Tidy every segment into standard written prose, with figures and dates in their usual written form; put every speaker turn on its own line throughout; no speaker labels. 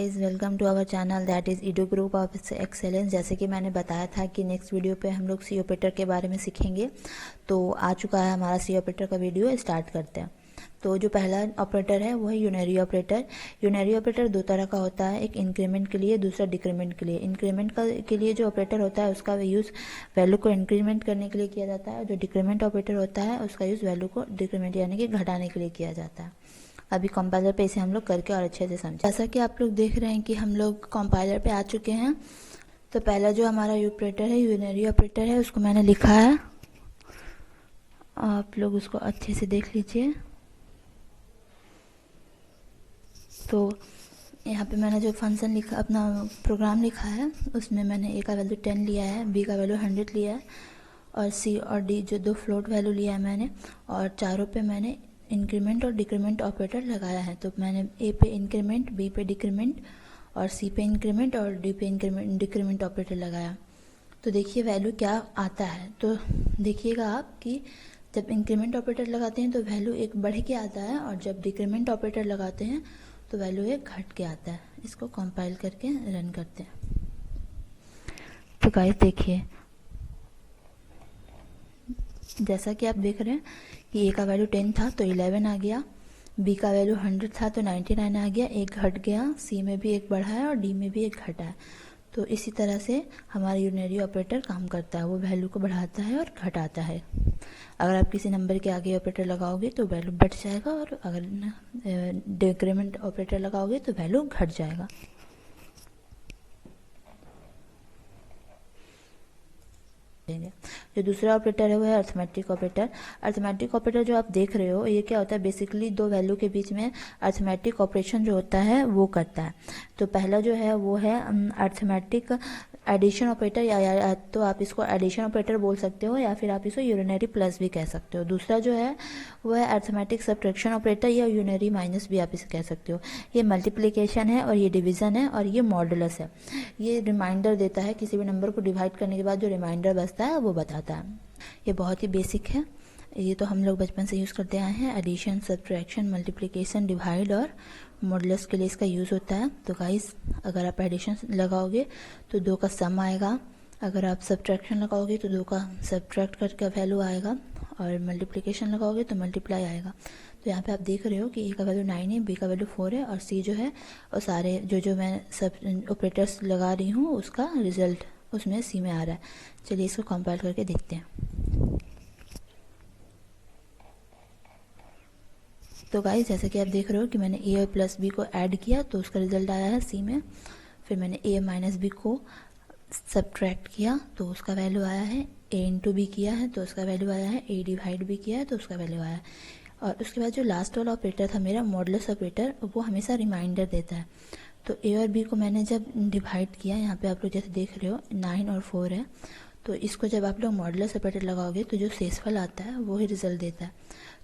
Guys, welcome to our channel that is edu group of excellence. जैसे कि मैंने बताया था कि नेक्स्ट वीडियो पे हम लोग सी ऑपरेटर के बारे में सीखेंगे, तो आ चुका है हमारा सी ऑपरेटर का वीडियो। स्टार्ट करते हैं। तो जो पहला ऑपरेटर है वो है यूनरी ऑपरेटर। यूनरी ऑपरेटर दो तरह का होता है, एक इंक्रीमेंट के लिए, दूसरा डिक्रीमेंट के लिए। इंक्रीमेंट के लिए जो ऑपरेटर होता है उसका यूज़ वैल्यू को इंक्रीमेंट करने के लिए किया जाता है। जो डिक्रीमेंट ऑपरेटर होता है उसका यूज़ वैल्यू को डिक्रीमेंट यानी कि घटाने के लिए किया जाता है। अभी कंपाइलर पे इसे हम लोग करके और अच्छे से समझें। जैसा कि आप लोग देख रहे हैं कि हम लोग कंपाइलर पे आ चुके हैं। तो पहला जो हमारा ऑपरेटर है, यूनरी ऑपरेटर है, उसको मैंने लिखा है। आप लोग उसको अच्छे से देख लीजिए। तो यहाँ पे मैंने जो फंक्शन लिखा, अपना प्रोग्राम लिखा है, उसमें मैंने ए का वैल्यू 10 लिया है, बी का वैल्यू 100 लिया है, और सी और डी जो दो फ्लोट वैल्यू लिया है मैंने, और चारों पे मैंने इंक्रीमेंट और डिक्रीमेंट ऑपरेटर लगाया है। तो मैंने ए पे इंक्रीमेंट, बी पे डिक्रीमेंट, और सी पे इंक्रीमेंट और डी पे डिक्रीमेंट ऑपरेटर लगाया। तो देखिए वैल्यू क्या आता है। तो देखिएगा आप कि जब इंक्रीमेंट ऑपरेटर लगाते हैं तो वैल्यू एक बढ़ के आता है, और जब डिक्रीमेंट ऑपरेटर लगाते हैं तो वैल्यू एक घट के आता है। इसको कंपाइल करके रन करते हैं। तो गाइस देखिए, जैसा कि आप देख रहे हैं कि ए का वैल्यू 10 था तो 11 आ गया, बी का वैल्यू 100 था तो 99 आ गया, एक घट गया, सी में भी एक बढ़ा है और डी में भी एक घटा है। तो इसी तरह से हमारा यूनरी ऑपरेटर काम करता है, वो वैल्यू को बढ़ाता है और घटाता है। अगर आप किसी नंबर के आगे ऑपरेटर लगाओगे तो वैल्यू बढ़ जाएगा, और अगर डिक्रीमेंट ऑपरेटर लगाओगे तो वैल्यू घट जाएगा। जो दूसरा ऑपरेटर है वो है अर्थमेटिक ऑपरेटर। अर्थमेटिक ऑपरेटर जो आप देख रहे हो, ये क्या होता है, बेसिकली दो वैल्यू के बीच में अर्थमेटिक ऑपरेशन जो होता है वो करता है। तो पहला जो है वो है अर्थमेटिक एडिशन ऑपरेटर, या तो आप इसको एडिशन ऑपरेटर बोल सकते हो, या फिर आप इसको यूनिनरी प्लस भी कह सकते हो। दूसरा जो है वो है अर्थमेटिक सब्ट्रैक्शन ऑपरेटर, या यूनिनरी माइनस भी आप इसे कह सकते हो। ये मल्टीप्लिकेशन है, और ये डिवीज़न है, और ये मॉडुलस है। ये रिमाइंडर देता है, किसी भी नंबर को डिवाइड करने के बाद जो रिमाइंडर बचता है वो बताता है। ये बहुत ही बेसिक है, ये तो हम लोग बचपन से यूज़ करते आए हैं। एडिशन, सब्ट्रैक्शन, मल्टीप्लिकेशन, डिवाइड और मॉडुलस के लिए इसका यूज़ होता है। तो गाइस, अगर आप एडिशन लगाओगे तो 2 का सम आएगा, अगर आप सब्ट्रैक्शन लगाओगे तो 2 का सब्ट्रैक्ट करके वैल्यू आएगा, और मल्टीप्लिकेशन लगाओगे तो मल्टीप्लाई आएगा। तो यहाँ पे आप देख रहे हो कि ए का वैल्यू 9 है, बी का वैल्यू 4 है, और सी जो है, और सारे जो मैं सब ऑपरेटर्स लगा रही हूँ उसका रिजल्ट उसमें सी में आ रहा है। चलिए इसको कंपाइल करके देखते हैं। तो गाइस, जैसे कि आप देख रहे हो कि मैंने ए प्लस बी को ऐड किया तो उसका रिजल्ट आया है सी में। फिर मैंने ए माइनस बी को सब्ट्रैक्ट किया तो उसका वैल्यू आया है, ए इंटू बी किया है तो उसका वैल्यू आया है, ए डिवाइड भी किया है तो उसका वैल्यू आया है। और उसके बाद जो लास्ट वाला ऑपरेटर था मेरा मॉडुलस ऑपरेटर, वो हमेशा रिमाइंडर देता है। तो ए और बी को मैंने जब डिवाइड किया, यहाँ पे आप लोग जैसे देख रहे हो 9 और 4 है, तो इसको जब आप लोग मॉडुलस ऑपरेटर लगाओगे तो जो शेषफल आता है वो ही रिजल्ट देता है।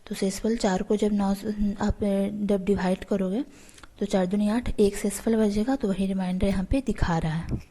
तो शेषफल 4 को जब 9 आप जब डिवाइड करोगे तो 4 दूनी 8, एक शेषफल बचेगा, तो वही रिमाइंडर यहाँ पे दिखा रहा है।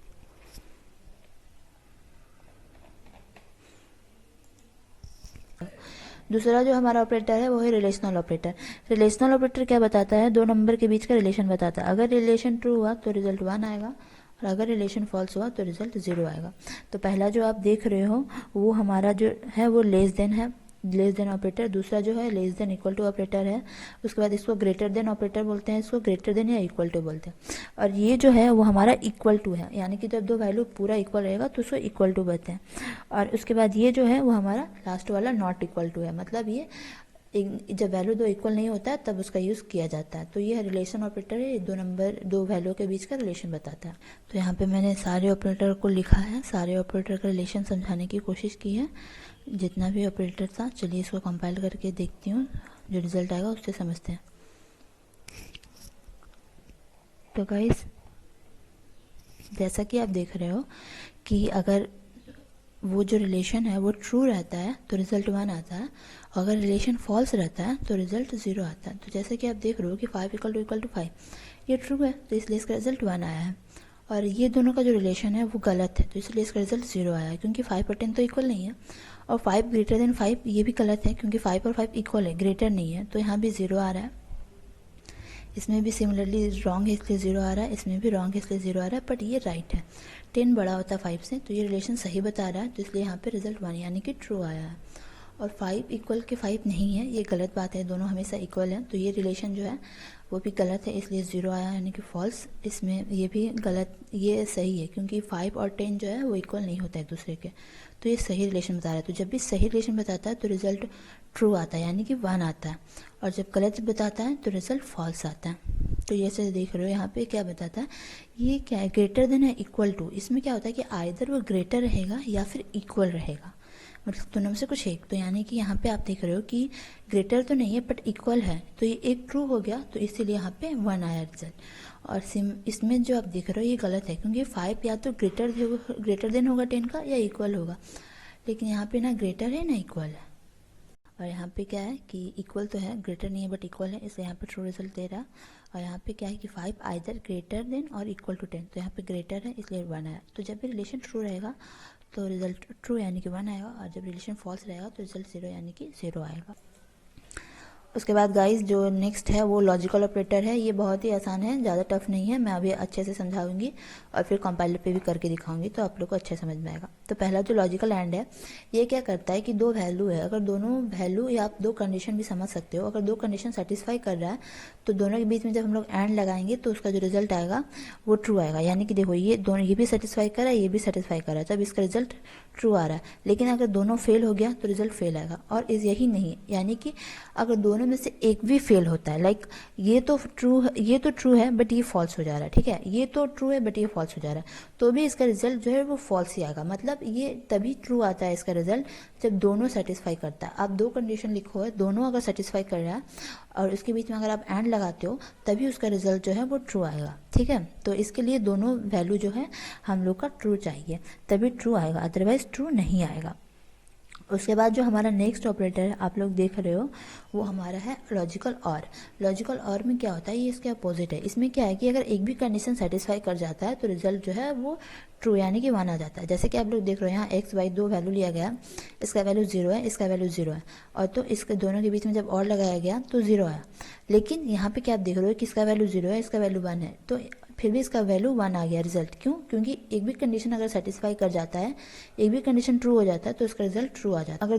दूसरा जो हमारा ऑपरेटर है वो है रिलेशनल ऑपरेटर। रिलेशनल ऑपरेटर क्या बताता है, दो नंबर के बीच का रिलेशन बताता है। अगर रिलेशन ट्रू हुआ तो रिजल्ट 1 आएगा, और अगर रिलेशन फॉल्स हुआ तो रिजल्ट 0 आएगा। तो पहला जो आप देख रहे हो वो हमारा जो है वो लेस देन है, लेस देन ऑपरेटर। दूसरा जो है less than equal to operator है। उसके बाद इसको ग्रेटर देन ऑपरेटर बोलते हैं, इसको ग्रेटर देन या इक्वल टू बोलते हैं। और ये जो है वो हमारा इक्वल टू है, यानी कि जब दो वैल्यू पूरा इक्वल रहेगा तो उसको इक्वल टू बोलते हैं। और उसके बाद ये जो है वो हमारा लास्ट वाला नॉट इक्वल टू है, मतलब ये जब वैल्यू दो इक्वल नहीं होता है तब उसका यूज़ किया जाता है। तो ये रिलेशन ऑपरेटर है, दो वैल्यू के बीच का रिलेशन बताता है। तो यहाँ पे मैंने सारे ऑपरेटर को लिखा है, सारे ऑपरेटर का रिलेशन समझाने की कोशिश की है, जितना भी ऑपरेटर था। चलिए इसको कंपाइल करके देखती हूँ, जो रिजल्ट आएगा उससे समझते हैं। तो गाइस, जैसा कि आप देख रहे हो कि अगर वो जो रिलेशन है वो ट्रू रहता है तो रिजल्ट 1 आता है, अगर रिलेशन फॉल्स रहता है तो रिजल्ट 0 आता है। तो जैसे कि आप देख रहे हो कि 5 = 5, ये ट्रू है तो इसलिए इसका रिजल्ट 1 आया है। और ये दोनों का जो रिलेशन है वो गलत है तो इसलिए इसका रिजल्ट 0 आया है, क्योंकि 5 और 10 तो इक्वल नहीं है। और 5 ग्रेटर देन 5 ये भी गलत है, क्योंकि 5 और 5 इक्वल है, ग्रेटर नहीं है, तो यहाँ भी 0 आ रहा है। इसमें भी सिमिलरली रॉन्ग है इसलिए 0 आ रहा है, इसमें भी रॉन्ग है इसलिए 0 आ रहा है, बट ये राइट है। 10 बड़ा होता है 5 से, तो ये रिलेशन सही बता रहा है, तो इसलिए यहाँ पे रिजल्ट 1 यानी कि ट्रू आया है। और 5 इक्वल के 5 नहीं है, ये गलत बात है, दोनों हमेशा इक्वल हैं, तो ये रिलेशन जो है वो भी गलत है, इसलिए 0 आया यानी कि फॉल्स। इसमें ये भी गलत, ये सही है क्योंकि 5 और 10 जो है वो इक्वल नहीं होता है एक दूसरे के, तो ये सही रिलेशन बता रहा है। तो जब भी सही रिलेशन बताता है तो रिजल्ट ट्रू आता है यानी कि 1 आता है, और जब गलत बताता है तो रिजल्ट फॉल्स आता है। तो ये से देख रहे हो यहाँ पे क्या बताता है, ये क्या है, ग्रेटर देन है इक्वल टू। इसमें क्या होता है कि आइदर वो ग्रेटर रहेगा या फिर इक्वल रहेगा, मतलब दोनों में से कुछ एक। तो यानी कि यहाँ पे आप देख रहे हो कि ग्रेटर तो नहीं है बट इक्वल है, तो ये एक ट्रू हो गया, तो इसीलिए यहाँ पे 1 आया रिजल्ट। और इसमें जो आप देख रहे हो ये गलत है क्योंकि 5 या तो ग्रेटर देन होगा 10 का या इक्वल होगा, लेकिन यहाँ पे ना ग्रेटर है ना इक्वल है। और यहाँ पे क्या है कि इक्वल तो है, ग्रेटर नहीं है बट इक्वल है, इसलिए यहाँ पे ट्रू रिजल्ट दे रहा है। और यहाँ पे क्या है कि 5 आइदर ग्रेटर देन और इक्वल टू 10, तो यहाँ पे ग्रेटर है इसलिए 1 आया। तो जब भी रिलेशन ट्रू रहेगा तो रिजल्ट ट्रू यानी कि 1 आएगा, और जब रिलेशन फॉल्स रहेगा तो रिजल्ट 0 यानी कि 0 आएगा। उसके बाद गाइस जो नेक्स्ट है वो लॉजिकल ऑपरेटर है। ये बहुत ही आसान है, ज़्यादा टफ नहीं है, मैं अभी अच्छे से समझाऊंगी और फिर कंपाइलर पे भी करके दिखाऊंगी तो आप लोग को अच्छे समझ में आएगा। तो पहला जो लॉजिकल एंड है, ये क्या करता है कि दो वैल्यू है, अगर दोनों वैल्यू या आप दो कंडीशन भी समझ सकते हो, अगर दो कंडीशन सेटिस्फाई कर रहा है तो दोनों के बीच में जब हम लोग एंड लगाएंगे तो उसका जो रिजल्ट आएगा वो ट्रू आएगा। यानी कि देखो ये दोनों, ये भी सेटिस्फाई कर रहा है, ये भी सेटिस्फाई कर रहा है, तब इसका रिजल्ट ट्रू आ रहा है। लेकिन अगर दोनों फेल हो गया तो रिजल्ट फेल आएगा। और इस यही नहीं, यानी कि अगर दोनों में से एक भी फेल होता है, लाइक ये तो ट्रू है बट ये फॉल्स हो जा रहा है, ठीक है, ये तो ट्रू है बट ये फॉल्स हो जा रहा है, तो भी इसका रिजल्ट जो है वो फॉल्स ही आएगा। मतलब ये तभी ट्रू आता है इसका रिजल्ट जब दोनों सेटिस्फाई करता है। आप दो कंडीशन लिखो है, दोनों अगर सेटिस्फाई कर रहा है और उसके बीच में अगर आप एंड लगाते हो तभी उसका रिजल्ट जो है वो ट्रू आएगा, ठीक है। तो इसके लिए दोनों वैल्यू जो है हम लोग का ट्रू चाहिए, तभी ट्रू आएगा, अदरवाइज ट्रू नहीं आएगा। उसके बाद जो हमारा नेक्स्ट ऑपरेटर आप लोग देख रहे हो वो हमारा है लॉजिकल और। लॉजिकल और में क्या होता है, ये इसके अपोजिट है। इसमें क्या है कि अगर एक भी कंडीशन सेटिस्फाई कर जाता है तो रिजल्ट जो है वो ट्रू यानी कि 1 आ जाता है। जैसे कि आप लोग देख रहे हो यहाँ एक्स वाई दो वैल्यू लिया गया, इसका वैल्यू 0 है, इसका वैल्यू 0 है, और तो इसके दोनों के बीच में जब और लगाया गया तो 0 आया। लेकिन यहाँ पे क्या आप देख रहे हो कि इसका वैल्यू 0 है, इसका वैल्यू 1 है, तो फिर भी इसका वैल्यू 1 आ गया रिजल्ट। क्यों? क्योंकि एक भी कंडीशन अगर सेटिस्फाई कर जाता है, एक भी कंडीशन ट्रू हो जाता है तो इसका रिजल्ट ट्रू आ जाता है।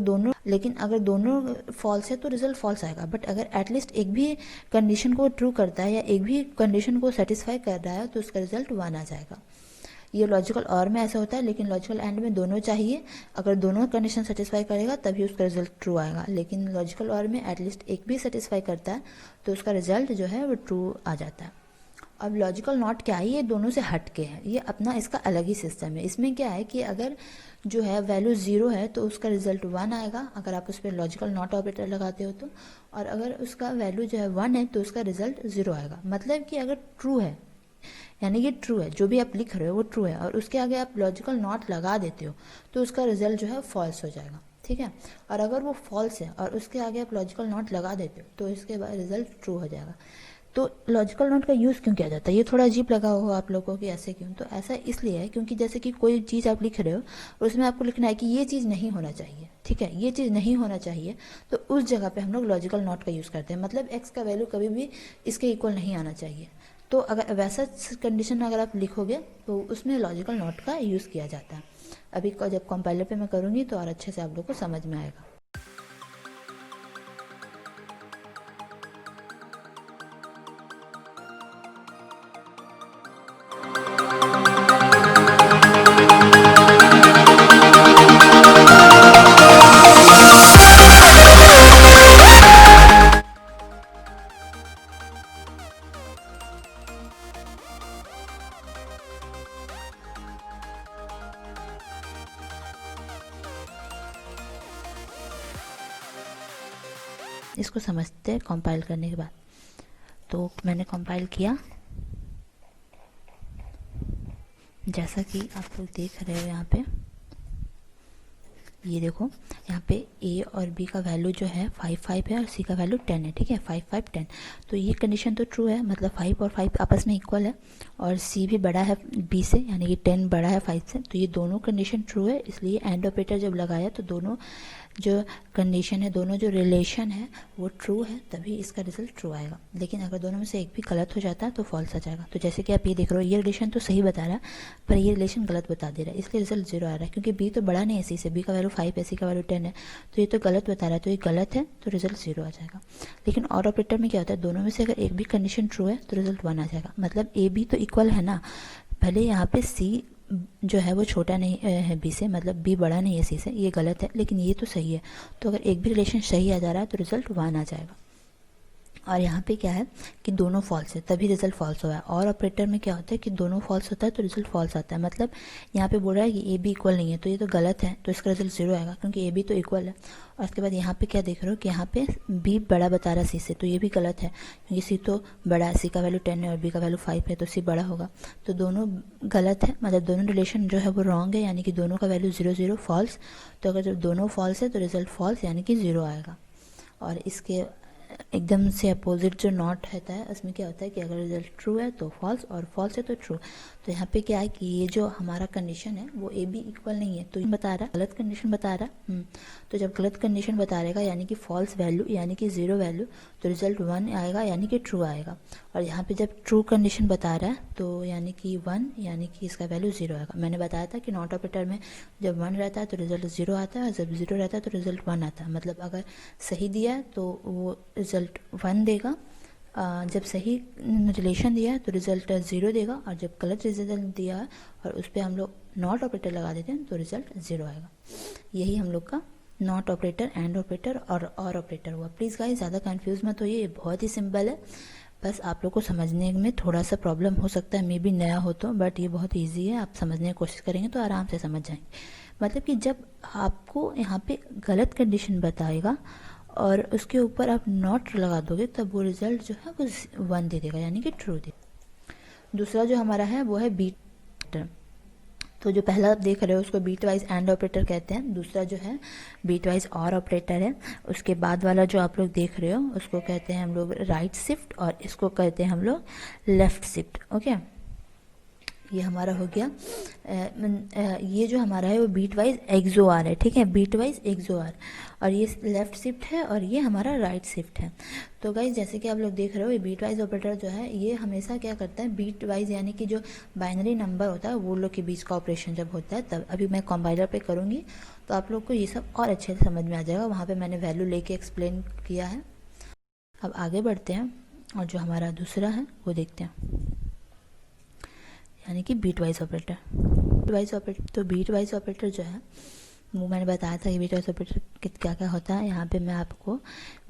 अगर दोनों फॉल्स है तो रिजल्ट फॉल्स आएगा, बट अगर एटलीस्ट एक भी कंडीशन को ट्रू करता है या एक भी कंडीशन को सेटिस्फाई कर रहा है तो उसका रिजल्ट 1 आ जाएगा। ये लॉजिकल और में ऐसा होता है, लेकिन लॉजिकल एंड में दोनों चाहिए। अगर दोनों कंडीशन सेटिस्फाई करेगा तभी उसका रिजल्ट ट्रू आएगा, लेकिन लॉजिकल और में एटलीस्ट एक भी सेटिस्फाई करता है तो उसका रिजल्ट जो है वो ट्रू आ जाता है। अब लॉजिकल नॉट क्या है, ये दोनों से हट के है, ये अपना इसका अलग ही सिस्टम है। इसमें क्या है कि अगर जो है वैल्यू 0 है तो उसका रिजल्ट 1 आएगा अगर आप उस पर लॉजिकल नॉट ऑपरेटर लगाते हो तो, और अगर उसका वैल्यू जो है 1 है तो उसका रिजल्ट 0 आएगा। मतलब कि अगर ट्रू है यानी कि ट्रू है, जो भी आप लिख रहे हो वो ट्रू है, और उसके आगे आप लॉजिकल नॉट लगा देते हो तो उसका रिजल्ट जो है फॉल्स हो जाएगा, ठीक है। और अगर वो फॉल्स है और उसके आगे आप लॉजिकल नॉट लगा देते हो तो इसके बाद रिजल्ट ट्रू हो जाएगा। तो लॉजिकल नॉट का यूज़ क्यों किया जाता है, ये थोड़ा अजीब लगा होगा आप लोगों को कि ऐसे क्यों। तो ऐसा इसलिए है क्योंकि जैसे कि कोई चीज़ आप लिख रहे हो और उसमें आपको लिखना है कि ये चीज़ नहीं होना चाहिए, ठीक है, ये चीज़ नहीं होना चाहिए, तो उस जगह पे हम लोग लॉजिकल नॉट का यूज़ करते हैं। मतलब एक्स का वैल्यू कभी भी इसके इक्वल नहीं आना चाहिए, तो अगर वैसा कंडीशन अगर आप लिखोगे तो उसमें लॉजिकल नॉट का यूज़ किया जाता है। अभी जब कंपाइलर पे मैं करूँगी तो और अच्छे से आप लोग को समझ में आएगा। इसको समझते हैं कंपाइल करने के बाद। तो मैंने कंपाइल किया, जैसा कि आप लोग देख रहे हो यहाँ पे, ये देखो यहाँ पे ए और बी का वैल्यू जो है 5 है और सी का वैल्यू 10 है, ठीक है, 5 10। तो ये कंडीशन तो ट्रू है, मतलब 5 और 5 आपस में इक्वल है, और सी भी बड़ा है बी से यानी कि 10 बड़ा है 5 से, तो ये दोनों कंडीशन ट्रू है। इसलिए एंड ऑपरेटर जब लगाया तो दोनों जो कंडीशन है, दोनों जो रिलेशन है वो ट्रू है, तभी इसका रिजल्ट ट्रू आएगा। लेकिन अगर दोनों में से एक भी गलत हो जाता है तो फॉल्स आ जाएगा। तो जैसे कि आप ये देख रहे हो, ये रिलेशन तो सही बता रहा है पर ये रिलेशन गलत बता दे रहा है, इसलिए रिजल्ट 0 आ रहा है। क्योंकि बी तो बड़ा नहीं है सी से, बी का वैल्यू 5 है, सी का वैल्यू 10 है, तो ये तो गलत बता रहा है, तो ये गलत है, तो रिजल्ट 0 आ जाएगा। लेकिन और ऑपरेटर में क्या होता है, दोनों में से अगर एक भी कंडीशन ट्रू है तो रिजल्ट 1 आ जाएगा। मतलब ए बी तो इक्वल है ना, भले यहाँ पे सी जो है वो छोटा नहीं है बी से, मतलब बी बड़ा नहीं है सी से, ये गलत है, लेकिन ये तो सही है। तो अगर एक भी रिलेशन सही आ जा रहा है तो रिजल्ट 1 आ जाएगा। और यहाँ पे क्या है कि दोनों फॉल्स है, तभी रिजल्ट फॉल्स हुआ है। और ऑपरेटर में क्या होता है कि दोनों फॉल्स होता है तो रिजल्ट फॉल्स आता है। मतलब यहाँ पे बोल रहा है कि ए बी इक्वल नहीं है, तो ये तो गलत है, तो इसका रिजल्ट 0 आएगा, क्योंकि ए बी तो इक्वल है। और उसके बाद यहाँ पे क्या देख रहे हो कि यहाँ पे बी बड़ा बता रहा है सी से, तो ये भी गलत है, क्योंकि सी तो बड़ा है, सी का वैल्यू 10 है और बी का वैल्यू 5 है, तो सी बड़ा होगा। तो दोनों गलत है, मतलब दोनों रिलेशन जो है वो रॉन्ग है, यानी कि दोनों का वैल्यू 0 0 फॉल्स। तो अगर जब दोनों फॉल्स है तो रिजल्ट फॉल्स यानी कि 0 आएगा। और इसके एकदम से अपोजिट जो नॉट रहता है, उसमें क्या होता है कि अगर रिजल्ट ट्रू है तो फॉल्स और फॉल्स है तो ट्रू। तो यहाँ पे क्या है कि ये जो हमारा कंडीशन है वो ए बी इक्वल नहीं है, तो ये बता रहा है गलत कंडीशन बता रहा है। तो जब गलत कंडीशन बता रहेगा यानी कि फॉल्स वैल्यू यानी कि 0 वैल्यू, तो रिजल्ट 1 आएगा यानी कि ट्रू आएगा। और यहाँ पे जब ट्रू कंडीशन बता रहा है तो यानी कि 1 यानी कि इसका वैल्यू 0 आएगा। मैंने बताया था कि नॉट ऑपरेटर में जब 1 रहता है तो रिजल्ट 0 आता है, और जब 0 रहता है तो रिजल्ट 1 आता है। मतलब अगर सही दिया है तो वो रिजल्ट 1 देगा, जब सही रिलेशन दिया है तो रिजल्ट 0 देगा, और जब गलत रिजल्ट दिया है और उस पर हम लोग नॉट ऑपरेटर लगा देते हैं तो रिजल्ट 0 आएगा। यही हम लोग का नॉट ऑपरेटर, एंड ऑपरेटर और ऑपरेटर हुआ। प्लीज़ गाइस ज़्यादा कंफ्यूज मत होइए, ये बहुत ही सिंपल है, बस आप लोग को समझने में थोड़ा सा प्रॉब्लम हो सकता है, मे बी नया हो तो, बट ये बहुत ईजी है, आप समझने की कोशिश करेंगे तो आराम से समझ जाएंगे। मतलब कि जब आपको यहाँ पे गलत कंडीशन बताएगा और उसके ऊपर आप नॉट लगा दोगे तब वो रिजल्ट जो है वो 1 दे देगा, यानी कि ट्रू दे। दूसरा जो हमारा है वो है बीट। तो जो पहला आप देख रहे हो उसको बीट वाइज एंड ऑपरेटर कहते हैं, दूसरा जो है बीट वाइज और ऑपरेटर है। उसके बाद वाला जो आप लोग देख रहे हो उसको कहते हैं हम लोग राइट शिफ्ट, और इसको कहते हैं हम लोग लेफ्ट शिफ्ट। ओके, ये हमारा हो गया। ये जो हमारा है वो बीट वाइज एक्सोआर है, ठीक है, बीट वाइज एक्सोआर, और ये लेफ्ट शिफ्ट है और ये हमारा राइट शिफ्ट है। तो गाइज जैसे कि आप लोग देख रहे हो, ये बीट वाइज ऑपरेटर जो है ये हमेशा क्या करता है, बीट वाइज यानी कि जो बाइनरी नंबर होता है वो लोग के बीच का ऑपरेशन जब होता है तब। अभी मैं कंपाइलर पे करूँगी तो आप लोग को ये सब और अच्छे से समझ में आ जाएगा, वहाँ पर मैंने वैल्यू लेके एक्सप्लेन किया है। अब आगे बढ़ते हैं और जो हमारा दूसरा है वो देखते हैं, यानी कि bitwise operator. Bitwise operator, तो बीट वाइज ऑपरेटर जो है वो मैंने बताया था कि बीट वाइज ऑपरेटर क्या क्या होता है। यहाँ पे मैं आपको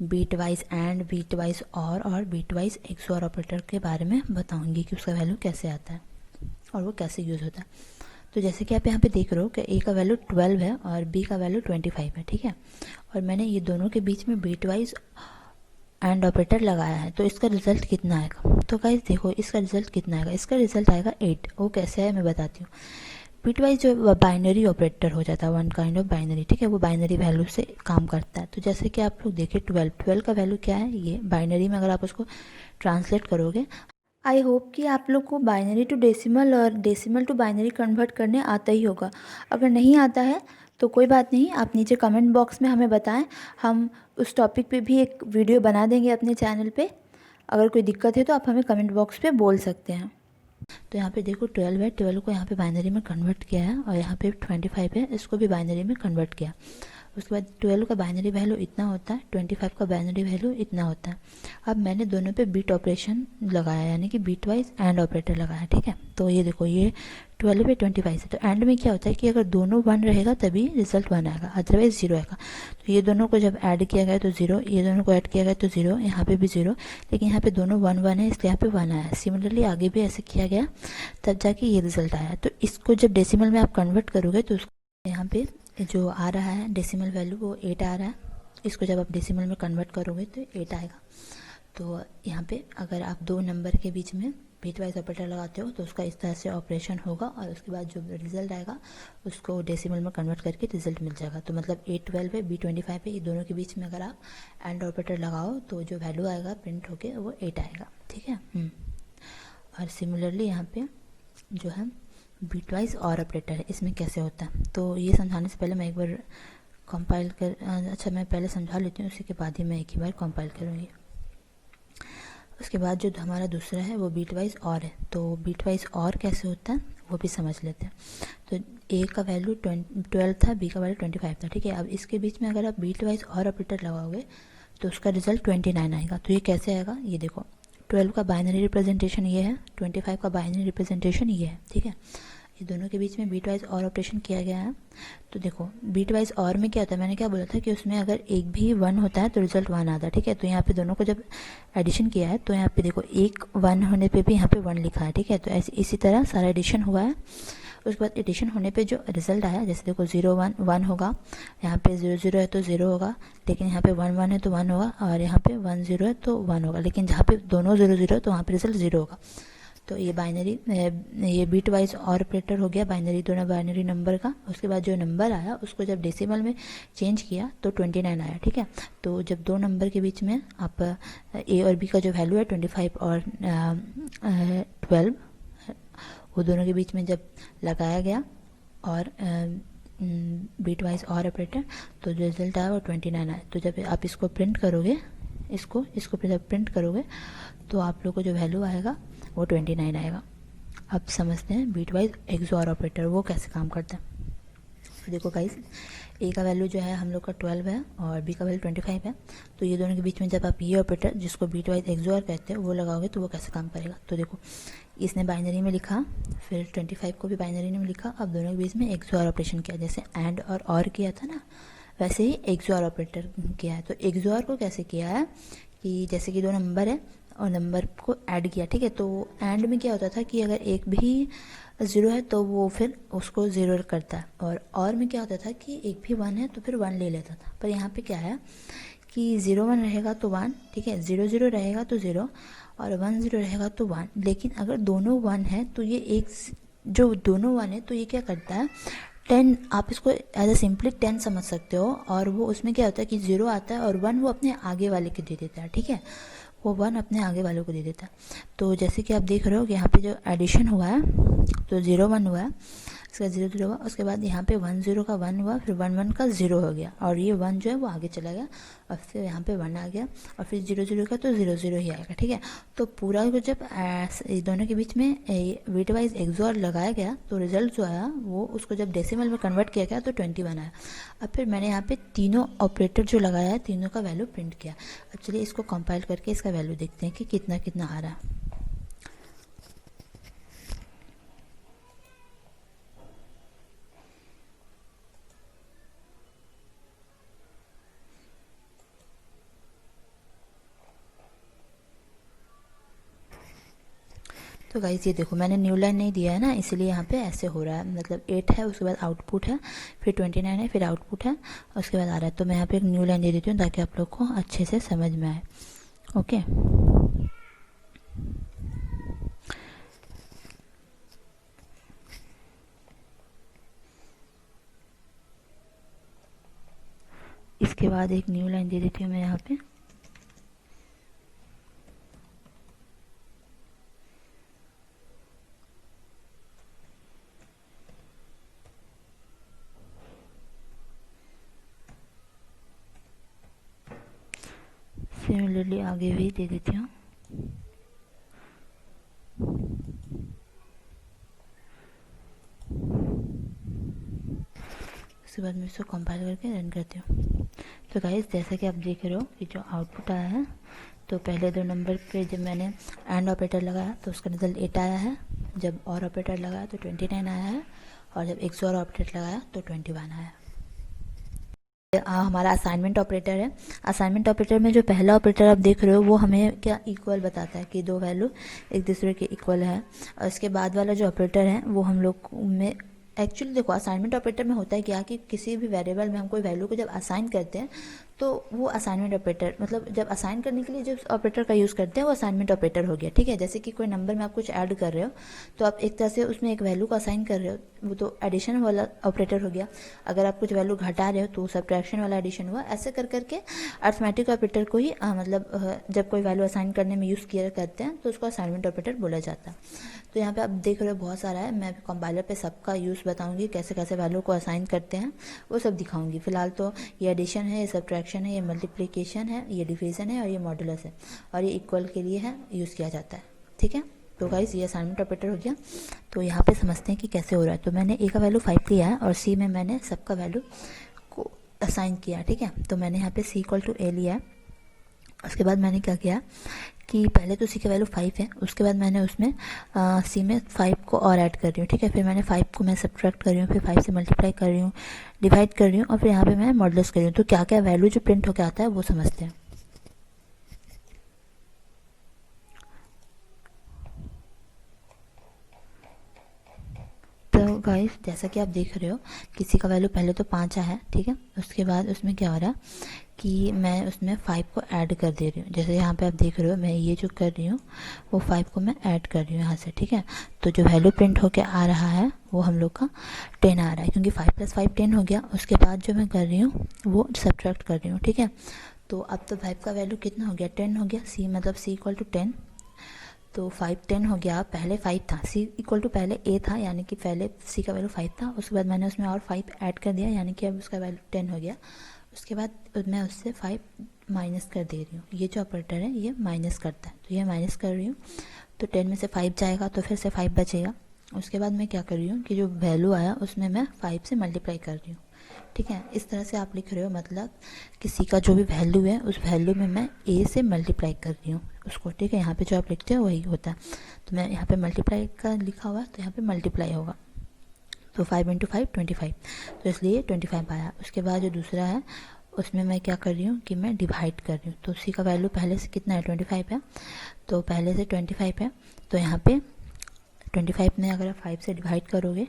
bitwise and, bitwise और बीट वाइज एक्सओआर ऑपरेटर के बारे में बताऊंगी कि उसका वैल्यू कैसे आता है और वो कैसे यूज़ होता है। तो जैसे कि आप यहाँ पे देख रहे हो कि ए का वैल्यू 12 है और बी का वैल्यू 25 है, ठीक है, और मैंने ये दोनों के बीच में बीट वाइज एंड ऑपरेटर लगाया है, तो इसका रिजल्ट कितना आएगा। तो गाइस देखो इसका रिजल्ट कितना आएगा, इसका रिजल्ट आएगा 8। वो कैसे है मैं बताती हूँ। बीट वाइज जो बाइनरी ऑपरेटर हो जाता है, वन काइंड ऑफ बाइनरी, ठीक है, वो बाइनरी वैल्यू से काम करता है। तो जैसे कि आप लोग देखिए 12 का वैल्यू क्या है, ये बाइनरी में अगर आप उसको ट्रांसलेट करोगे, आई होप कि आप लोग को बाइनरी टू डेसिमल और डेसिमल टू बाइनरी कन्वर्ट करने आता ही होगा। अगर नहीं आता है तो कोई बात नहीं, आप नीचे कमेंट बॉक्स में हमें बताएं, हम उस टॉपिक पे भी एक वीडियो बना देंगे अपने चैनल पे। अगर कोई दिक्कत है तो आप हमें कमेंट बॉक्स पे बोल सकते हैं। तो यहाँ पे देखो 12 है, 12 को यहाँ पे बाइनरी में कन्वर्ट किया है, और यहाँ पे 25 है, इसको भी बाइनरी में कन्वर्ट किया। उसके बाद 12 का बाइनरी वैल्यू इतना होता है, 25 का बाइनरी वैल्यू इतना होता है। अब मैंने दोनों पे बीट ऑपरेशन लगाया, यानी कि बीट वाइज एंड ऑपरेटर लगाया, ठीक है। तो ये देखो ये 12 पे 25 है, तो एंड में क्या होता है कि अगर दोनों 1 रहेगा तभी रिजल्ट 1 आएगा, अदरवाइज 0 आएगा। तो ये दोनों को जब ऐड किया गया तो 0, ये दोनों को ऐड किया गया तो 0, यहाँ पे भी 0, लेकिन यहाँ पे दोनों 1 1 है इसलिए यहाँ पे 1 आया। सिमिलरली आगे भी ऐसे किया गया तब जाके ये रिजल्ट आया। तो इसको जब डेसिमल में आप कन्वर्ट करोगे तो उसको यहाँ पे जो आ रहा है डेसिमल वैल्यू वो 8 आ रहा है, इसको जब आप डेसिमल में कन्वर्ट करोगे तो 8 आएगा। तो यहाँ पे अगर आप दो नंबर के बीच में बीट वाइज ऑपरेटर लगाते हो तो उसका इस तरह से ऑपरेशन होगा, और उसके बाद जो रिजल्ट आएगा उसको डेसिमल में कन्वर्ट करके रिजल्ट मिल जाएगा। तो मतलब A12 है, B25 है, ये दोनों के बीच में अगर आप एंड ऑपरेटर लगाओ तो जो वैल्यू आएगा प्रिंट होके वो 8 आएगा, ठीक है। और सिमिलरली यहाँ पे जो है बीट वाइज और ऑपरेटर है, इसमें कैसे होता है, तो ये समझाने से पहले मैं एक बार कंपाइल कर अच्छा मैं पहले समझा लेती हूँ, उसी के बाद ही मैं एक ही बार कंपाइल करूँगी। उसके बाद जो हमारा दूसरा है वो बीट वाइज और है, तो बीट वाइज और कैसे होता है वो भी समझ लेते हैं। तो ए का वैल्यू 12 था, बी का वैल्यू 25 था, ठीक है। अब इसके बीच में अगर आप बीट वाइज और ऑपरेटर लगाओगे तो उसका रिजल्ट 29 आएगा। तो ये कैसे आएगा, ये देखो 12 का बाइनरी रिप्रेजेंटेशन ये है, 25 का बाइनरी रिप्रेजेंटेशन ये है, ठीक है। ये दोनों के बीच में बीट वाइज और ऑपरेशन किया गया है। तो देखो बीट वाइज और में क्या होता है, मैंने क्या बोला था कि उसमें अगर एक भी 1 होता है तो रिजल्ट 1 आता है, ठीक है। तो यहाँ पे दोनों को जब एडिशन किया है तो यहाँ पे देखो एक 1 होने पे भी यहाँ पे 1 लिखा है, ठीक है। तो ऐसे इसी तरह सारा एडिशन हुआ है। उसके बाद एडिशन होने पे जो रिजल्ट आया, जैसे देखो 0 1 1 होगा, यहाँ पे 0 0 है तो 0 होगा, लेकिन यहाँ पे 1 1 है तो 1 होगा, और यहाँ पे 1 0 है तो 1 होगा, लेकिन जहाँ पे दोनों 0 0 है तो वहाँ पे रिजल्ट 0 होगा। तो ये बाइनरी ये बीट वाइज और ऑपरेटर हो गया बाइनरी, दोनों बाइनरी नंबर का। उसके बाद जो नंबर आया उसको जब डेसिमल में चेंज किया तो 29 आया, ठीक है। तो जब दो नंबर के बीच में आप ए और बी का जो वैल्यू है 25 और 12, वो दोनों के बीच में जब लगाया गया और बीट वाइज और ऑपरेटर, तो जो रिजल्ट आया वो 29 आया। तो जब आप इसको प्रिंट करोगे, इसको जब प्रिंट करोगे तो आप लोग को जो वैल्यू आएगा वो 29 आएगा। अब समझते हैं बीट वाइज एक्सओर ऑपरेटर वो कैसे काम करता है। तो देखो गाइस, ए का वैल्यू जो है हम लोग का 12 है और बी का वैल्यू 25 है। तो ये दोनों के बीच में जब आप ये ऑपरेटर जिसको बीट वाइज एक्सओर कहते हैं वो लगाओगे तो वो कैसे काम करेगा। तो देखो इसने बाइनरी में लिखा, फिर 25 को भी बाइनरी में लिखा, अब दोनों के बीच में एक्सओर ऑपरेशन किया, जैसे एंड और किया था ना, वैसे ही एक्सओर ऑपरेटर किया है। तो एक्सओर को कैसे किया है कि जैसे कि दो नंबर है और नंबर को ऐड किया, ठीक है। तो एंड में क्या होता था कि अगर एक भी 0 है तो वो फिर उसको 0 करता है, और में क्या होता था कि एक भी 1 है तो फिर 1 ले लेता था। पर यहाँ पे क्या है कि 0 1 रहेगा तो 1, ठीक है, 0 0 रहेगा तो 0 और 1 0 रहेगा तो 1। लेकिन अगर दोनों 1 है तो ये एक जो दोनों 1 है तो ये क्या करता है 10, आप इसको एज ए सिंपली 10 समझ सकते हो। और वो उसमें क्या होता है कि 0 आता है और 1 वो अपने आगे वाले को दे देता है, ठीक है, वो 1 अपने आगे वालों को दे देता है। तो जैसे कि आप देख रहे हो कि यहाँ पे जो एडिशन हुआ है तो 0 1 हुआ है, उसके बाद 0 0 हुआ, उसके बाद यहाँ पे 1 0 का 1 हुआ, फिर 1 1 का 0 हो गया, और ये 1 जो है वो आगे चला गया, और फिर यहाँ पे 1 आ गया, और फिर 0 0 का तो 0 0 ही आएगा, ठीक है। तो पूरा को जब दोनों के बीच में बीट वाइज एक्सओर लगाया गया तो रिजल्ट जो आया वो उसको जब डेसिमल में कन्वर्ट किया गया तो 21 आया। अब फिर मैंने यहाँ पे तीनों ऑपरेटर जो लगाया है तीनों का वैल्यू प्रिंट किया। अब चलिए इसको कंपाइल करके इसका वैल्यू देखते हैं कि कितना कितना आ रहा है। तो गाइस ये देखो मैंने न्यू लाइन नहीं दिया है ना, इसलिए यहाँ पे ऐसे हो रहा है, मतलब 8 है, उसके बाद आउटपुट है, फिर 29 है, फिर आउटपुट है, उसके बाद आ रहा है। तो मैं यहाँ पे एक न्यू लाइन दे देती हूँ ताकि आप लोग को अच्छे से समझ में आए। ओके, इसके बाद एक न्यू लाइन दे देती हूँ मैं यहाँ पे। सिमिलरली आगे भी दे देती हूँ। उसके बाद मैं इसको कंपाइल करके रन करती हूँ। तो गाइस जैसा कि आप देख रहे हो कि जो आउटपुट आया है, तो पहले दो नंबर पे जब मैंने एंड ऑपरेटर लगाया तो उसका रिजल्ट 8 आया है, जब और ऑपरेटर लगाया तो 29 आया है, और जब एक्सओर ऑपरेटर लगाया तो 21 आया। हमारा असाइनमेंट ऑपरेटर है। असाइनमेंट ऑपरेटर में जो पहला ऑपरेटर आप देख रहे हो वो हमें क्या इक्वल बताता है कि दो वैल्यू एक दूसरे के इक्वल है, और इसके बाद वाला जो ऑपरेटर है वो हम लोग में एक्चुअली देखो असाइनमेंट ऑपरेटर में होता है क्या कि किसी भी वेरिएबल में हम कोई वैल्यू को जब असाइन करते हैं तो वो असाइनमेंट ऑपरेटर, मतलब जब असाइन करने के लिए जो ऑपरेटर का यूज़ करते हैं वो असाइनमेंट ऑपरेटर हो गया, ठीक है। जैसे कि कोई नंबर में आप कुछ ऐड कर रहे हो तो आप एक तरह से उसमें एक वैल्यू को असाइन कर रहे हो, वो तो एडिशन वाला ऑपरेटर हो गया। अगर आप कुछ वैल्यू घटा रहे हो तो सब्ट्रैक्शन वाला एडिशन हुआ। ऐसे कर करके अर्थमेटिक ऑपरेटर को ही जब कोई वैल्यू असाइन करने में यूज़ किया करते हैं तो उसको असाइनमेंट ऑपरेटर बोला जाता है। तो यहाँ पे आप देख रहे हो बहुत सारा है, मैं कंपाइलर पे सबका यूज़ बताऊंगी, कैसे कैसे वैल्यू को असाइन करते हैं वो सब दिखाऊंगी। फिलहाल तो ये एडिशन है, ये सब्ट्रैक्शन है, ये मल्टीप्लिकेशन है, ये डिवीज़न है और ये मॉडुलस है, और ये इक्वल के लिए है यूज़ किया जाता है, ठीक है। तो गाइस ये असाइनमेंट ऑपरेटर हो गया। तो यहाँ पे समझते हैं कि कैसे हो रहा है। तो मैंने ए का वैल्यू 5 लिया है और सी में मैंने सबका वैल्यू को असाइन किया, ठीक है। तो मैंने यहाँ पे सी इक्वल टू ए लिया है। उसके बाद मैंने क्या किया कि पहले तो सी का वैल्यू 5 है, उसके बाद मैंने उसमें सी में 5 को और ऐड कर रही हूँ, ठीक है। फिर मैंने 5 को मैं सब्ट्रैक्ट कर रही हूँ, फिर 5 से मल्टीप्लाई कर रही हूँ, डिवाइड कर रही हूँ, और फिर यहाँ पे मैं मॉडुलस कर रही हूँ। तो क्या क्या वैल्यू जो प्रिंट होकर आता है वो समझते हैं। तो गाइस जैसा कि आप देख रहे हो किसी का वैल्यू पहले तो 5 आया है, ठीक है। उसके बाद उसमें क्या हो रहा है कि मैं उसमें 5 को ऐड कर दे रही हूँ। जैसे यहाँ पे आप देख रहे हो मैं ये जो कर रही हूँ वो 5 को मैं ऐड कर रही हूँ यहाँ से, ठीक है। तो जो वैल्यू प्रिंट होके आ रहा है वो हम लोग का 10 आ रहा है, क्योंकि 5 + 5 10 हो गया। उसके बाद जो मैं कर रही हूँ वो सब्ट्रैक्ट कर रही हूँ, ठीक है। तो अब तो 5 का वैल्यू कितना हो गया, 10 हो गया। सी मतलब सी इक्वल टू 10, तो 5 10 हो गया। पहले 5 था, सी इक्वल टू पहले ए था, यानी कि पहले सी का वैल्यू 5 था। उसके बाद मैंने उसमें और 5 ऐड कर दिया, यानी कि अब उसका वैल्यू 10 हो गया। उसके बाद मैं उससे 5 माइनस कर दे रही हूँ। ये जो ऑपरेटर है ये माइनस करता है, तो ये माइनस कर रही हूँ। तो 10 में से 5 जाएगा तो फिर से 5 बचेगा। उसके बाद मैं क्या कर रही हूँ कि जो वैल्यू आया उसमें मैं 5 से मल्टीप्लाई कर रही हूँ, ठीक है। इस तरह से आप लिख रहे हो, मतलब किसी का जो भी वैल्यू है उस वैल्यू में मैं ए से मल्टीप्लाई कर रही हूँ उसको, ठीक है। यहाँ पे जो आप लिखते हो वही होता है। तो मैं यहाँ पे मल्टीप्लाई का लिखा हुआ है तो यहाँ पे मल्टीप्लाई होगा। तो 5 × 5 25, तो इसलिए 25 आया। उसके बाद जो दूसरा है उसमें मैं क्या कर रही हूँ कि मैं डिवाइड कर रही हूँ। तो सी का वैल्यू पहले से कितना है, 25 है, तो पहले से 25 है। तो यहाँ पे 25 में अगर आप 5 से डिवाइड करोगे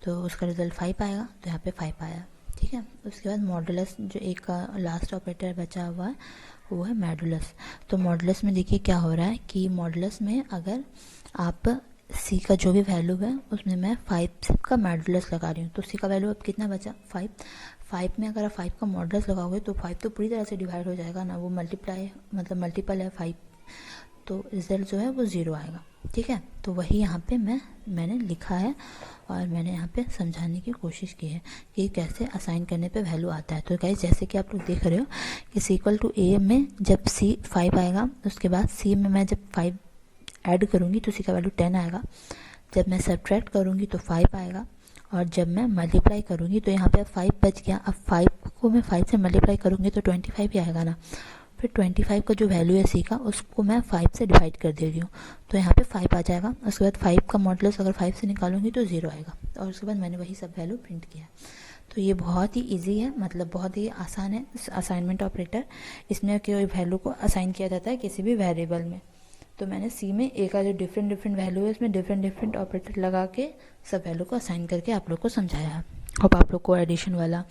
तो उसका रिजल्ट 5 आएगा, तो यहाँ पे 5 आया, ठीक है। उसके बाद मॉडुलस, जो एक लास्ट ऑपरेटर बचा हुआ है वो है मॉडुलस। तो मॉडुलस में देखिए क्या हो रहा है कि मॉडुलस में अगर आप सी का जो भी वैल्यू है उसमें मैं 5 का मॉडुलस लगा रही हूँ। तो सी का वैल्यू अब कितना बचा, 5 में अगर आप 5 का मॉडुलस लगाओगे तो 5 तो पूरी तरह से डिवाइड हो जाएगा ना, वो मल्टीप्लाई मतलब मल्टीपल है 5, तो रिजल्ट जो है वो 0 आएगा, ठीक है। तो वही यहाँ पे मैंने लिखा है और मैंने यहाँ पे समझाने की कोशिश की है कि कैसे असाइन करने पे वैल्यू आता है। तो गाइस जैसे कि आप लोग देख रहे हो कि सी इक्वल टू ए में जब सी 5 आएगा, उसके बाद सी में मैं जब 5 ऐड करूँगी तो सी का वैल्यू 10 आएगा। जब मैं सब्ट्रैक्ट करूँगी तो 5 आएगा, और जब मैं मल्टीप्लाई करूँगी तो यहाँ पे 5 बच गया। अब 5 को मैं 5 से मल्टीप्लाई करूँगी तो 25 ही आएगा ना। फिर 25 का जो वैल्यू है सी का उसको मैं 5 से डिवाइड कर दे रही हूँ, तो यहाँ पे 5 आ जाएगा। उसके बाद 5 का मॉडुलस अगर 5 से निकालूंगी तो 0 आएगा, और उसके बाद मैंने वही सब वैल्यू प्रिंट किया। तो ये बहुत ही इजी है, मतलब बहुत ही आसान है असाइनमेंट ऑपरेटर। इसमें कोई वैल्यू को असाइन किया जाता है किसी भी वेरिएबल में। तो मैंने सी में ए का जो डिफरेंट वैल्यू है उसमें डिफरेंट ऑपरेटर लगा के सब वैल्यू को असाइन करके आप लोग को समझाया है। होप आप लोग को एडिशन वाला,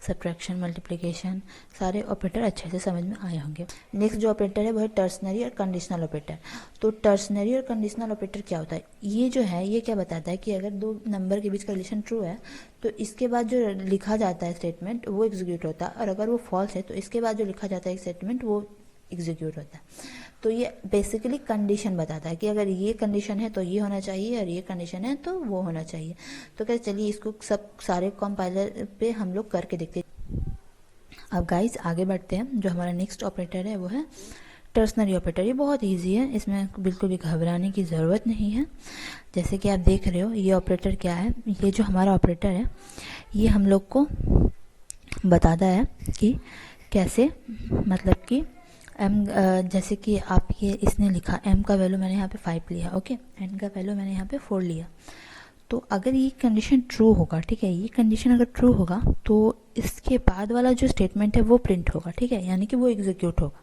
सब्ट्रैक्शन, मल्टीप्लिकेशन सारे ऑपरेटर अच्छे से समझ में आए होंगे। नेक्स्ट जो ऑपरेटर है वो है टर्सनरी और कंडीशनल ऑपरेटर। तो टर्सनरी और कंडीशनल ऑपरेटर क्या होता है, ये जो है ये क्या बताता है कि अगर दो नंबर के बीच का रिलेशन ट्रू है तो इसके बाद जो लिखा जाता है स्टेटमेंट वो एग्जीक्यूट होता है, और अगर वो फॉल्स है तो इसके बाद जो लिखा जाता है स्टेटमेंट वो एग्जीक्यूट होता है। तो ये बेसिकली कंडीशन बताता है कि अगर ये कंडीशन है तो ये होना चाहिए, और ये कंडीशन है तो वो होना चाहिए। तो क्या, चलिए इसको सब सारे कंपाइलर पे हम लोग करके देखते हैं। अब गाइस आगे बढ़ते हैं। जो हमारा नेक्स्ट ऑपरेटर है वो है टर्सनरी ऑपरेटर। ये बहुत इजी है, इसमें बिल्कुल भी घबराने की ज़रूरत नहीं है। जैसे कि आप देख रहे हो ये ऑपरेटर क्या है, ये जो हमारा ऑपरेटर है ये हम लोग को बताता है कि कैसे, मतलब कि एम, जैसे कि आप ये इसने लिखा एम का वैल्यू मैंने यहाँ पे 5 लिया, ओके, एन का वैल्यू मैंने यहाँ पे 4 लिया। तो अगर ये कंडीशन ट्रू होगा, ठीक है, ये कंडीशन अगर ट्रू होगा तो इसके बाद वाला जो स्टेटमेंट है वो प्रिंट होगा, ठीक है, यानी कि वो एग्जीक्यूट होगा।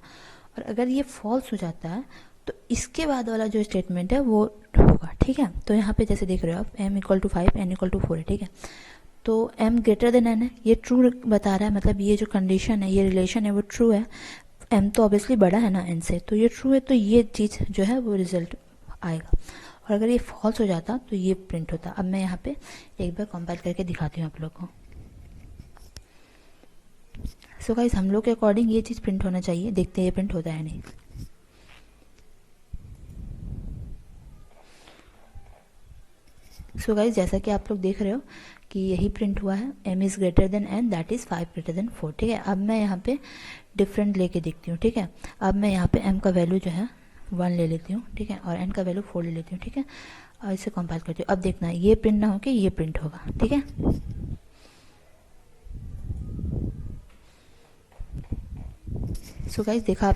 और अगर ये फॉल्स हो जाता है तो इसके बाद वाला जो स्टेटमेंट है वो होगा, ठीक है। तो यहाँ पे जैसे देख रहे हो आप M equal to 5 N equal to 4 है, ठीक है। तो m ग्रेटर देन n है, ये ट्रू बता रहा है, मतलब ये जो कंडीशन है, ये रिलेशन है वो ट्रू है। m तो ऑब्वियसली बड़ा है ना n से, तो ये ट्रू है, तो ये चीज़ जो है वो रिजल्ट आएगा। और अगर ये फॉल्स हो जाता तो ये प्रिंट होता। अब मैं यहाँ पे एक बार कंपाइल करके दिखाती हूँ आप लोग को। सो गाइस हम लोग के अकॉर्डिंग ये चीज़ प्रिंट होना चाहिए, देखते हैं ये प्रिंट होता है नहीं। सो गाइस जैसा कि आप लोग देख रहे हो कि यही प्रिंट हुआ है, m is greater than n, that is 5 greater than 4। ठीक है, अब मैं यहाँ पे डिफरेंट लेके देखती हूँ। ठीक है, अब मैं यहाँ पे m का वैल्यू जो है 1 ले लेती हूँ। ठीक है, और n का वैल्यू 4 ले लेती हूँ। ठीक है, और इसे कंपाइल करती हूँ। अब देखना ये प्रिंट ना हो के ये प्रिंट होगा। ठीक है, सो गाइस देखा,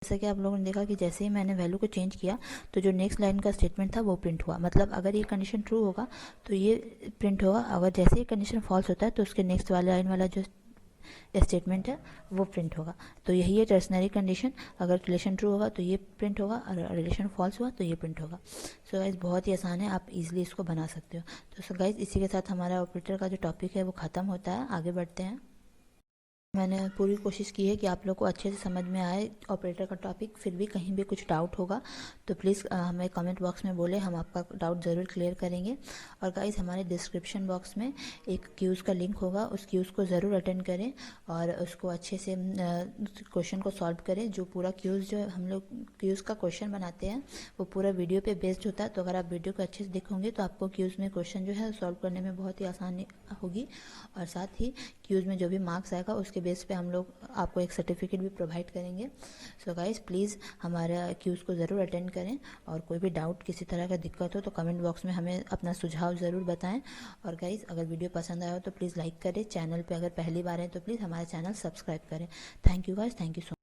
जैसा कि आप लोगों ने देखा कि जैसे ही मैंने वैल्यू को चेंज किया तो जो नेक्स्ट लाइन का स्टेटमेंट था वो प्रिंट हुआ। मतलब अगर ये कंडीशन ट्रू होगा तो ये प्रिंट होगा, अगर जैसे ही कंडीशन फॉल्स होता है तो उसके नेक्स्ट वाला लाइन वाला जो स्टेटमेंट है वो प्रिंट होगा। तो यही है टर्शनरी कंडीशन, अगर रिलेशन ट्रू होगा तो ये प्रिंट होगा, और रिलेशन फॉल्स हुआ तो ये प्रिंट होगा। सो गाइस बहुत ही आसान है, आप इजीली इसको बना सकते हो। तो सो गाइस इसी के साथ हमारा ऑपरेटर का जो टॉपिक है वो ख़त्म होता है। आगे बढ़ते हैं। मैंने पूरी कोशिश की है कि आप लोग को अच्छे से समझ में आए ऑपरेटर का टॉपिक। फिर भी कहीं भी कुछ डाउट होगा तो प्लीज़ हमें कमेंट बॉक्स में बोले, हम आपका डाउट ज़रूर क्लियर करेंगे। और गाइस हमारे डिस्क्रिप्शन बॉक्स में एक क्यूज़ का लिंक होगा, उस क्यूज़ को ज़रूर अटेंड करें और उसको अच्छे से क्वेश्चन को सॉल्व करें। जो पूरा क्यूज़ जो हम लोग क्यूज़ का क्वेश्चन बनाते हैं वो पूरा वीडियो पे बेस्ड होता है। तो अगर आप वीडियो को अच्छे से देखोगे तो आपको क्यूज़ में क्वेश्चन जो है सॉल्व करने में बहुत ही आसानी होगी। और साथ ही क्यूज़ में जो भी मार्क्स आएगा उसके बेस पे हम लोग आपको एक सर्टिफिकेट भी प्रोवाइड करेंगे। सो गाइस प्लीज़ हमारा क्यूज़ को ज़रूर अटेंड करें, और कोई भी डाउट किसी तरह का दिक्कत हो तो कमेंट बॉक्स में हमें अपना सुझाव ज़रूर बताएं। और गाइस अगर वीडियो पसंद आया हो तो प्लीज़ लाइक करें, चैनल पे अगर पहली बार है तो प्लीज़ हमारा चैनल सब्सक्राइब करें। Thank you guys, thank you so